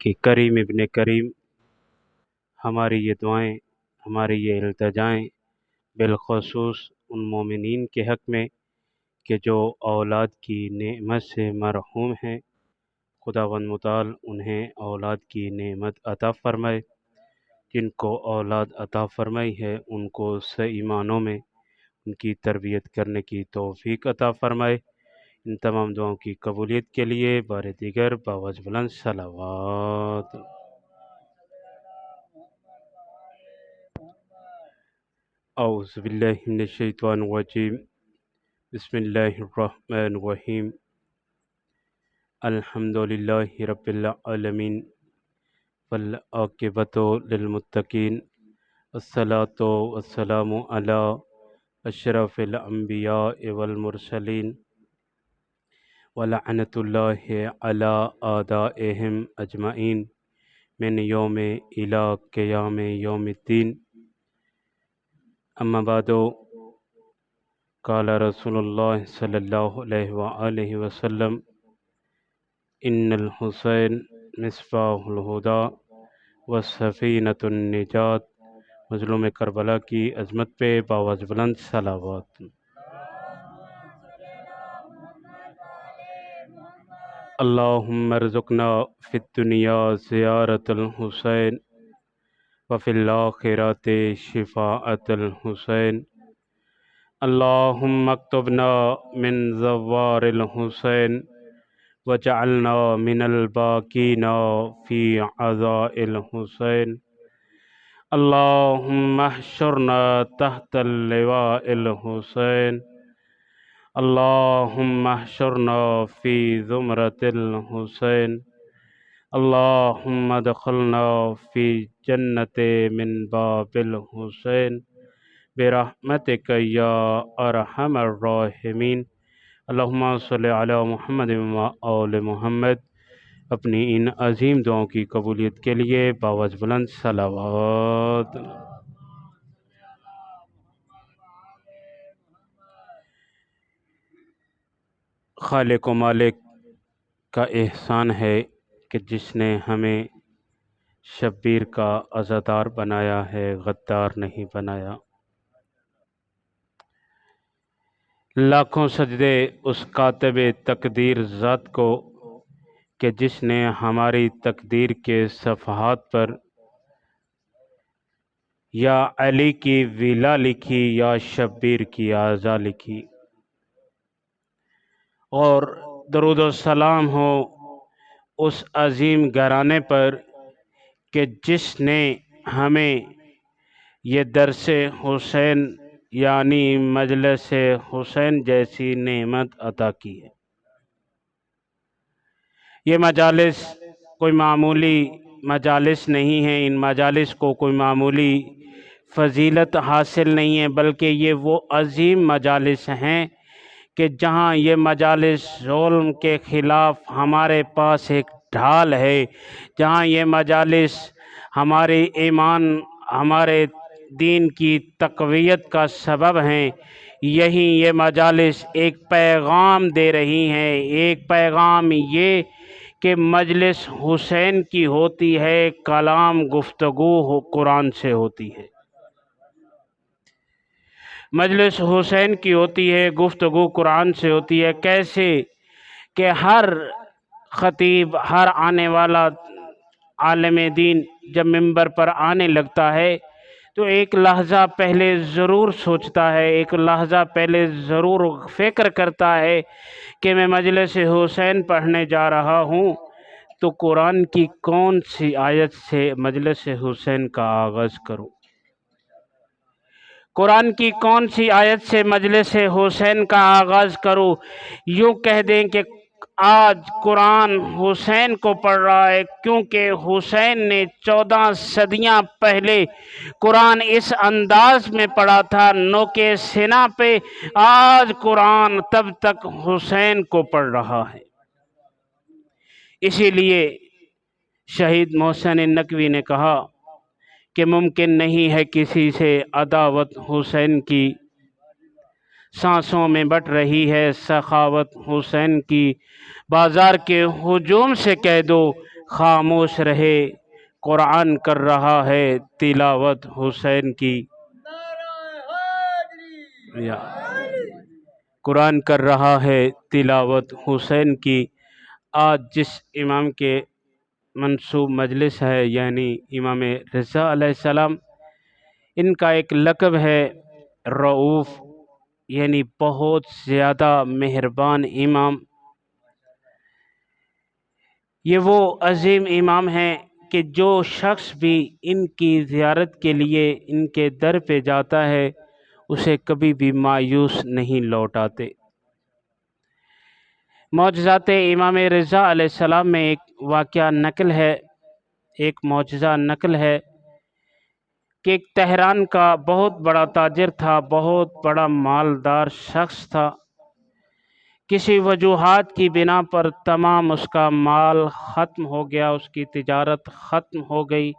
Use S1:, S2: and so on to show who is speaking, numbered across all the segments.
S1: کہ کریم ابن کریم ہماری یہ دعائیں، ہماری یہ التجائیں بالخصوص ان مومنین کے حق میں کہ جو اولاد کی نعمت سے محروم ہیں، خداوند متعال انہیں اولاد کی نعمت عطا فرمائے۔ جن کو اولاد عطا فرمائی ہے ان کو صحیح معنوں میں ان کی تربیت کرنے کی توفیق عطا فرمائے۔ ان تمام دعاؤں کی قبولیت کے لیے بار دیگر باوجھ بلند صلوات۔ اعوذ باللہ من الشیطان الرجیم، بسم اللہ الرحمن الرحیم، الحمد للہ رب العالمین، والعاقبۃ للمتقین، الصلاۃ والسلام علی اشرف الانبیاء والمرسلین، ولعنۃ اللہ علی اعدائہم اجمعین من یوم الی قیام یوم الدین۔ اما بعد، قال رسول اللہ صلی اللہ علیہ وآلہ وسلم، ان الحسین مصباح الہدیٰ وسفینۃ النجات۔ مظلوم کربلا کی عظمت پہ باوجھ بلند صلوات۔ اللہم ارزقنا فی الدنیا زیارت الحسین وفی الآخرۃ شفاعت الحسین۔ اللہم اکتبنا من زوار الحسین وجعلنا من الباقین فی عزاء الحسین۔ اللہم احشرنا تحت اللواء الحسین۔ اللہم احشرنا فی زمرۃ الحسین۔ اللہم ادخلنا فی جنت من باب الحسین برحمتک یا ارحم الراحمین۔ اللہم صلی علی محمد و آل محمد۔ اپنی ان عظیم دعاؤں کی قبولیت کے لیے باوجھ بلند صلوات۔ خالق و مالک کا احسان ہے کہ جس نے ہمیں شبیر کا عزادار بنایا ہے، غدار نہیں بنایا۔ لاکھوں سجدے اس کاتب تقدیر ذات کو کہ جس نے ہماری تقدیر کے صفحات پر یا علی کی ولا لکھی یا شبیر کی اعضا لکھی۔ اور درود و سلام ہو اس عظیم گھرانے پر کہ جس نے ہمیں یہ درس حسین یعنی مجلس حسین جیسی نعمت عطا کی ہے۔ یہ مجالس کوئی معمولی مجالس نہیں ہیں، ان مجالس کو کوئی معمولی فضیلت حاصل نہیں ہے، بلکہ یہ وہ عظیم مجالس ہیں کہ جہاں یہ مجالس ظلم کے خلاف ہمارے پاس ایک ڈھال ہے، جہاں یہ مجالس ہمارے ایمان، ہمارے دین کی تقویت کا سبب ہیں۔ یہیں یہ مجالس ایک پیغام دے رہی ہیں، ایک پیغام یہ کہ مجلس حسین کی ہوتی ہے، کلام گفتگو قرآن سے ہوتی ہے۔ مجلس حسین کی ہوتی ہے، گفتگو قرآن سے ہوتی ہے۔ کیسے کہ ہر خطیب، ہر آنے والا عالم دین جب منبر پر آنے لگتا ہے تو ایک لحظہ پہلے ضرور سوچتا ہے، ایک لحظہ پہلے ضرور فکر کرتا ہے کہ میں مجلس حسین پڑھنے جا رہا ہوں تو قرآن کی کون سی آیت سے مجلس حسین کا آغاز کروں، قرآن کی کون سی آیت سے مجلس حسین کا آغاز کروں۔ یوں کہہ دیں کہ آج قرآن حسین کو پڑھ رہا ہے، کیونکہ حسین نے 14 صدیاں پہلے قرآن اس انداز میں پڑھا تھا، نوک سینہ پہ۔ آج قرآن تب تک حسین کو پڑھ رہا ہے۔ اسی لیے شہید محسن نقوی نے کہا کہ ممکن نہیں ہے کسی سے عداوت حسین کی، سانسوں میں بٹ رہی ہے سخاوت حسین کی، بازار کے ہجوم سے کہہ دو خاموش رہے قرآن کر رہا ہے تلاوت حسین کی، یا قرآن کر رہا ہے تلاوت حسین کی۔ آج جس امام کے منسوب مجلس ہے یعنی امام رضا علیہ السلام، ان کا ایک لقب ہے رؤوف، یعنی بہت زیادہ مہربان امام۔ یہ وہ عظیم امام ہیں کہ جو شخص بھی ان کی زیارت کے لیے ان کے در پہ جاتا ہے اسے کبھی بھی مایوس نہیں لوٹ آتے۔ معجزات امام رضا علیہ السلام میں ایک واقعہ نقل ہے، ایک معجزہ نقل ہے کہ ایک تہران کا بہت بڑا تاجر تھا، بہت بڑا مالدار شخص تھا۔ کسی وجوہات کی بنا پر تمام اس کا مال ختم ہو گیا، اس کی تجارت ختم ہو گئی،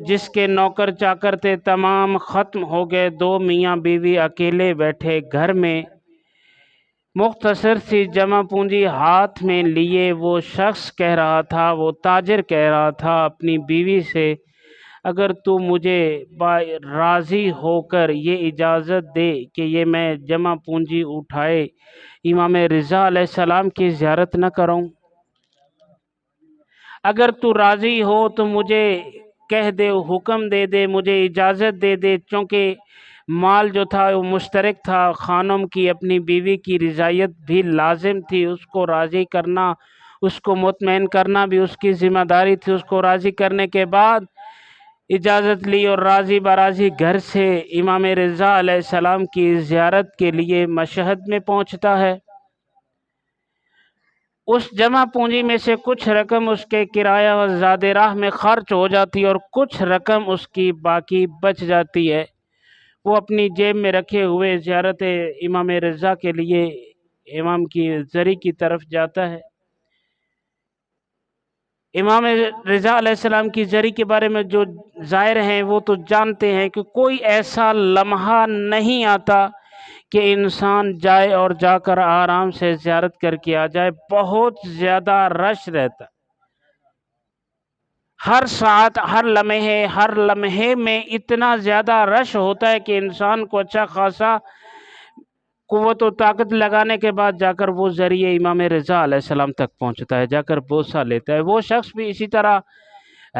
S1: جس کے نوکر چاکر تھے تمام ختم ہو گئے۔ دو میاں بیوی اکیلے بیٹھے گھر میں، مختصر سی جمع پونجی ہاتھ میں لیے وہ شخص کہہ رہا تھا، وہ تاجر کہہ رہا تھا اپنی بیوی سے، اگر تو مجھے راضی ہو کر یہ اجازت دے کہ یہ میں جمع پونجی اٹھائے امام رضا علیہ السلام کی زیارت نہ کروں، اگر تو راضی ہو تو مجھے کہہ دے، حکم دے دے، مجھے اجازت دے دے، چونکہ مال جو تھا وہ مشترک تھا، خانم کی اپنی بیوی کی رضایت بھی لازم تھی، اس کو راضی کرنا، اس کو مطمئن کرنا بھی اس کی ذمہ داری تھی۔ اس کو راضی کرنے کے بعد اجازت لی اور راضی براضی گھر سے امام رضا علیہ السلام کی زیارت کے لیے مشہد میں پہنچتا ہے۔ اس جمع پونجی میں سے کچھ رقم اس کے کرایہ و زاد راہ میں خرچ ہو جاتی اور کچھ رقم اس کی باقی بچ جاتی ہے۔ وہ اپنی جیب میں رکھے ہوئے زیارت امام رضا کے لیے امام کی زری کی طرف جاتا ہے۔ امام رضا علیہ السلام کی زری کے بارے میں جو زائر ہیں وہ تو جانتے ہیں کہ کوئی ایسا لمحہ نہیں آتا کہ انسان جائے اور جا کر آرام سے زیارت کر کے آ جائے، بہت زیادہ رش رہتا، ہر ساعت ہر لمحے میں اتنا زیادہ رش ہوتا ہے کہ انسان کو اچھا خاصا قوت و طاقت لگانے کے بعد جا کر وہ ذریعے امام رضا علیہ السلام تک پہنچتا ہے، جا کر بوسہ لیتا ہے۔ وہ شخص بھی اسی طرح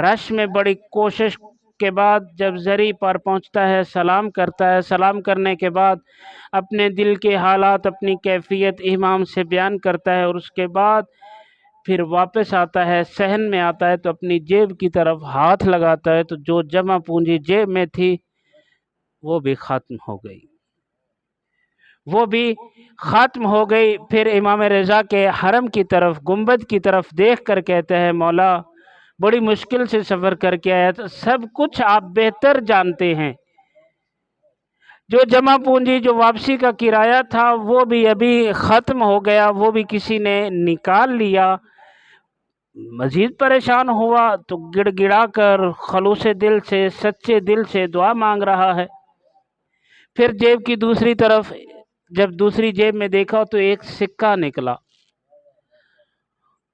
S1: رش میں بڑی کوشش کے بعد جب ذری پر پہنچتا ہے، سلام کرتا ہے، سلام کرنے کے بعد اپنے دل کے حالات، اپنی کیفیت امام سے بیان کرتا ہے، اور اس کے بعد پھر واپس آتا ہے، صحن میں آتا ہے تو اپنی جیب کی طرف ہاتھ لگاتا ہے تو جو جمع پونجی جیب میں تھی وہ بھی ختم ہو گئی، پھر امام رضا کے حرم کی طرف، گنبد کی طرف دیکھ کر کہتے ہیں، مولا بڑی مشکل سے سفر کر کے آیا تھا، سب کچھ آپ بہتر جانتے ہیں، جو جمع پونجی جو واپسی کا کرایہ تھا وہ بھی ابھی ختم ہو گیا، وہ بھی کسی نے نکال لیا۔ مزید پریشان ہوا تو گڑ گڑا کر خلوص دل سے، سچے دل سے دعا مانگ رہا ہے۔ پھر جیب کی دوسری طرف جب دوسری جیب میں دیکھا تو ایک سکہ نکلا،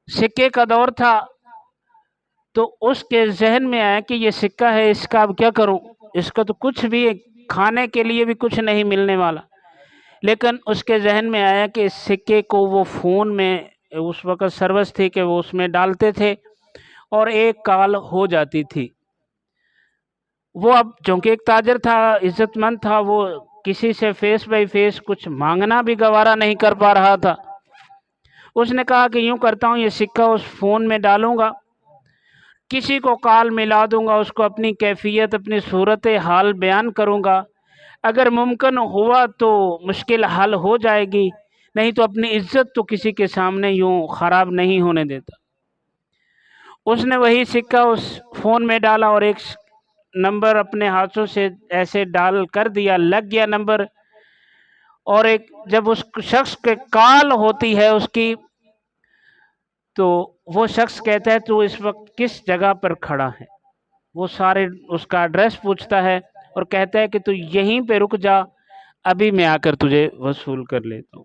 S1: سکے کا دور تھا، تو اس کے ذہن میں آیا کہ یہ سکہ ہے، اس کا اب کیا کروں، اس کا تو کچھ بھی کھانے کے لیے بھی کچھ نہیں ملنے والا، لیکن اس کے ذہن میں آیا کہ اس سکے کو وہ فون میں اس وقت سروس تھی کہ وہ اس میں ڈالتے تھے اور ایک کال ہو جاتی تھی۔ وہ اب چونکہ ایک تاجر تھا، عزت مند تھا، وہ کسی سے فیس بائی فیس کچھ مانگنا بھی گوارا نہیں کر پا رہا تھا۔ اس نے کہا کہ یوں کرتا ہوں، یہ سکہ اس فون میں ڈالوں گا، کسی کو کال ملا دوں گا، اس کو اپنی کیفیت، اپنی صورت حال بیان کروں گا، اگر ممکن ہوا تو مشکل حل ہو جائے گی، نہیں تو اپنی عزت تو کسی کے سامنے یوں خراب نہیں ہونے دیتا۔ اس نے وہی سکہ اس فون میں ڈالا اور ایک نمبر اپنے ہاتھوں سے ایسے ڈال کر دیا، لگ گیا نمبر، اور جب اس شخص کے کال ہوتی ہے اس کی، تو وہ شخص کہتا ہے تو اس وقت کس جگہ پر کھڑا ہے، وہ سارے اس کا ایڈریس پوچھتا ہے اور کہتا ہے کہ تو یہیں پہ رک جا، ابھی میں آ کر تجھے وصول کر لیتا ہوں۔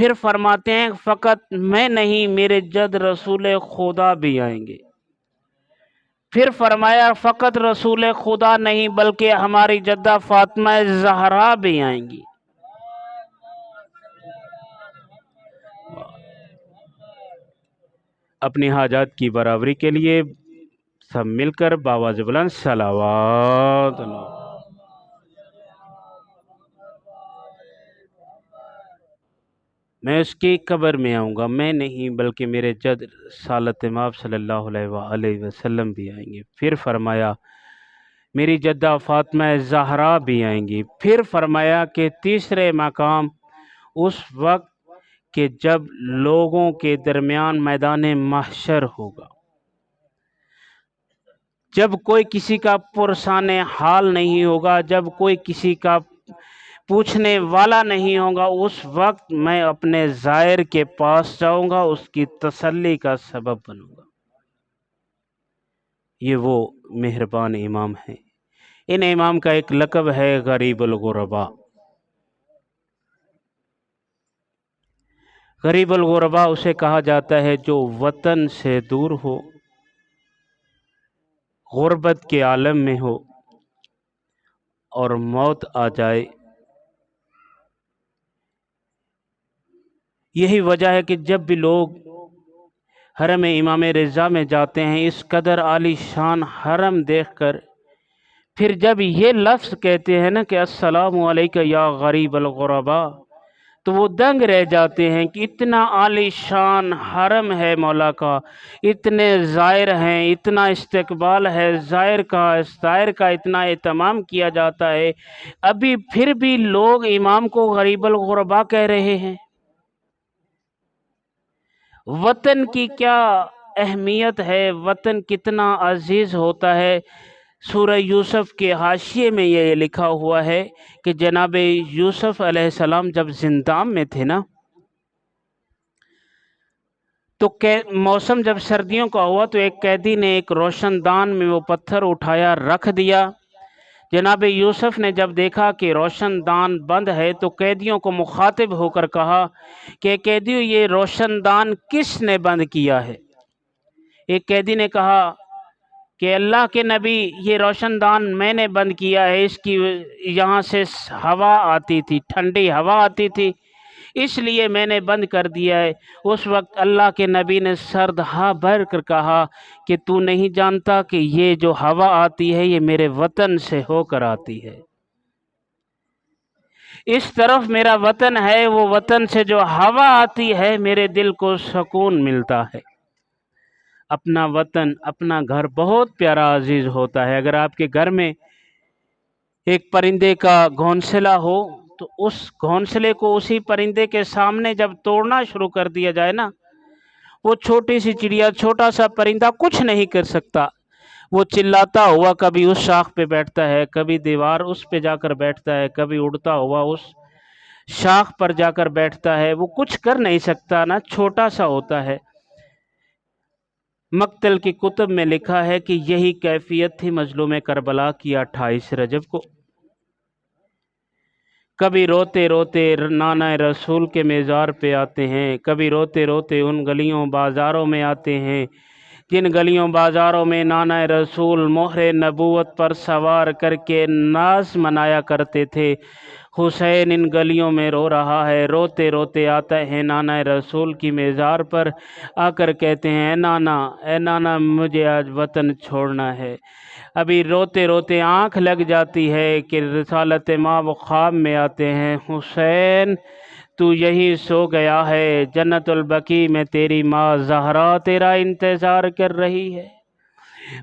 S1: پھر فرماتے ہیں فقط میں نہیں میرے جد رسول خدا بھی آئیں گے۔ پھر فرمایا فقط رسول خدا نہیں بلکہ ہماری جدہ فاطمہ زہرا بھی آئیں گی۔ اپنی حاجات کی برابری کے لیے سب مل کر بآواز بلند صلوات۔ میں اس کی قبر میں آؤں گا، میں نہیں بلکہ میرے جد سالت مآب صلی اللہ علیہ وآلہ وسلم بھی آئیں گے۔ پھر فرمایا میری جدہ فاطمہ زہرا بھی آئیں گی۔ پھر فرمایا کہ تیسرے مقام اس وقت کہ جب لوگوں کے درمیان میدان محشر ہوگا، جب کوئی کسی کا پرسان حال نہیں ہوگا، جب کوئی کسی کا پوچھنے والا نہیں ہوگا، اس وقت میں اپنے زائر کے پاس جاؤں گا، اس کی تسلی کا سبب بنوں گا۔ یہ وہ مہربان امام ہیں۔ ان امام کا ایک لقب ہے غریب الغرباء۔ غریب الغرباء اسے کہا جاتا ہے جو وطن سے دور ہو، غربت کے عالم میں ہو اور موت آ جائے۔ یہی وجہ ہے کہ جب بھی لوگ حرم امام رضا میں جاتے ہیں، اس قدر عالی شان حرم دیکھ کر پھر جب یہ لفظ کہتے ہیں نا کہ السلام علیکہ یا غریب الغرباء، تو وہ دنگ رہ جاتے ہیں کہ اتنا عالی شان حرم ہے مولا کا، اتنے زائر ہیں، اتنا استقبال ہے زائر کا اتنا اہتمام کیا جاتا ہے، ابھی پھر بھی لوگ امام کو غریب الغرباء کہہ رہے ہیں۔ وطن کی کیا اہمیت ہے، وطن کتنا عزیز ہوتا ہے۔ سورہ یوسف کے حاشیے میں یہ لکھا ہوا ہے کہ جناب یوسف علیہ السلام جب زندان میں تھے نا، تو موسم جب سردیوں کا ہوا تو ایک قیدی نے ایک روشن دان میں وہ پتھر اٹھایا رکھ دیا۔ جناب یوسف نے جب دیکھا کہ روشن دان بند ہے تو قیدیوں کو مخاطب ہو کر کہا کہ قیدیوں یہ روشن دان کس نے بند کیا ہے؟ ایک قیدی نے کہا کہ اللہ کے نبی یہ روشن دان میں نے بند کیا ہے، اس کی یہاں سے ہوا آتی تھی، ٹھنڈی ہوا آتی تھی، اس لیے میں نے بند کر دیا ہے۔ اس وقت اللہ کے نبی نے سرد ہاں بھر کر کہا کہ تو نہیں جانتا کہ یہ جو ہوا آتی ہے یہ میرے وطن سے ہو کر آتی ہے، اس طرف میرا وطن ہے، وہ وطن سے جو ہوا آتی ہے میرے دل کو سکون ملتا ہے۔ اپنا وطن، اپنا گھر بہت پیارا عزیز ہوتا ہے۔ اگر آپ کے گھر میں ایک پرندے کا گھونسلہ ہو تو اس گھونسلے کو اسی پرندے کے سامنے جب توڑنا شروع کر دیا جائے نا، وہ چھوٹی سی چڑیا، چھوٹا سا پرندہ کچھ نہیں کر سکتا، وہ چلاتا ہوا کبھی اس شاخ پہ بیٹھتا ہے، کبھی دیوار اس پہ جا کر بیٹھتا ہے، کبھی اڑتا ہوا اس شاخ پر جا کر بیٹھتا ہے، وہ کچھ کر نہیں سکتا نا، چھوٹا سا ہوتا ہے۔ مقتل کی کتب میں لکھا ہے کہ یہی کیفیت تھی مظلوم کربلا کی 28 رجب کو۔ کبھی روتے روتے نانہ رسول کے میزار پہ آتے ہیں، کبھی روتے روتے ان گلیوں بازاروں میں آتے ہیں جن گلیوں بازاروں میں نانہ رسول مہر نبوت پر سوار کر کے ناز منایا کرتے تھے۔ حسین ان گلیوں میں رو رہا ہے، روتے روتے آتا ہے نانہ رسول کی میزار پر، آ کر کہتے ہیں اے نانا مجھے آج وطن چھوڑنا ہے۔ ابھی روتے روتے آنکھ لگ جاتی ہے کہ رسالت ماں وہ خواب میں آتے ہیں، حسین تو یہی سو گیا ہے، جنت البقیع میں تیری ماں زہرا تیرا انتظار کر رہی ہے۔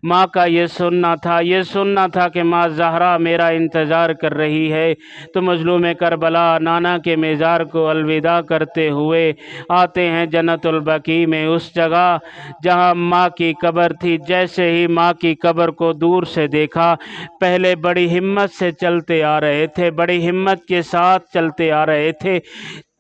S1: ماں کا یہ سننا تھا کہ ماں زہرا میرا انتظار کر رہی ہے۔ تو مظلوم کربلا نانا کے میزار کو الوداع کرتے ہوئے آتے ہیں جنت البقیع میں، اس جگہ جہاں ماں کی قبر تھی۔ جیسے ہی ماں کی قبر کو دور سے دیکھا، پہلے بڑی ہمت سے چلتے آ رہے تھے، بڑی ہمت کے ساتھ چلتے آ رہے تھے،